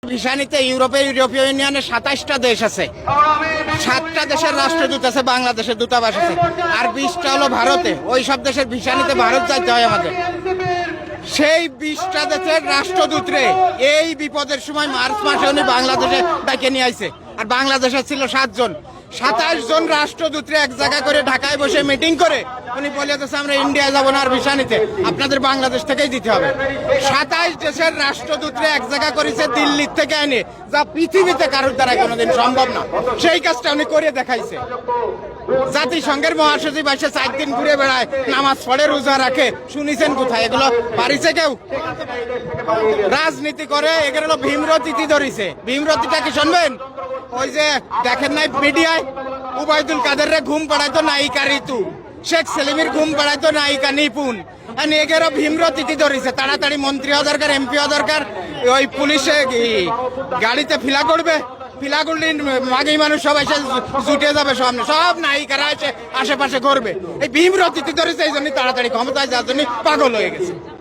Visa নিতে ইউরোপীয় ইউনিয়নে 27টা দেশ আছে, 7টা দেশের রাষ্ট্রদূত আছে, বাংলাদেশের দূতাবাস আছে, আর 20টা হলো ভারতে। ওই সব দেশের ভিসা নিতে ভারত যাইতে হয় আমাদের। সেই 20টা দেশের রাষ্ট্রদূতরে এই বিপদের সময় মার্চ মাসে উনি বাংলাদেশে ডেকে নিয়ে আইছে। আর বাংলাদেশে ছিল 7 জন, 27 জন রাষ্ট্রদূতরে এক জায়গা করে ঢাকায় বসে মিটিং করে উনি বলে দিয়েছে আমরা ইন্ডিয়া যাবো না আর ভিসা নিতে, আপনাদের বাংলাদেশ থেকেই দিতে হবে। 27 দেশের রাষ্ট্রদূতরে এক জায়গা করেছে দিল্লির থেকে এনে, যা পৃথিবীতে কারোর দ্বারা কোনোদিন সম্ভব না। সেই কাজটা উনি করে দেখাইছে। জাতিসংঘের মহাসচিব এসে 4 দিন ঘুরে বেড়ায়, নামাজ পড়ে, রোজা রাখে, শুনিছেন কোথায়? এগুলো পারিছে কেউ? রাজনীতি করে, এগুলো হলো ভীমরতিতে ধরিছে। ভীমরতিটা কি শুনবেন? ওই যে দেখেন নাই মিডিয়ায়, উবাইদুল কাদের রে ঘুম পাড়াইতো নায়িকা ঋতু, শেখ সেলিমের ঘুম পাড়াইতো নায়িকা নিপুণ। এগেরও ভীমরতিতে ধরিছে। তাড়াতাড়ি মন্ত্রী হওয়া দরকার, এমপি হওয়া দরকার, ওই পুলিশে গাড়িতে ফিলা করবে, ফিলা করলে মাগি মানুষ সব এসে জুটে যাবে, সামনে সব নায়িকারা এসে আশেপাশে করবে। এই ভীমরতিতে ধরেছে, এই জন্য তাড়াতাড়ি ক্ষমতায় যাওয়ার জন্য পাগল হয়ে গেছে।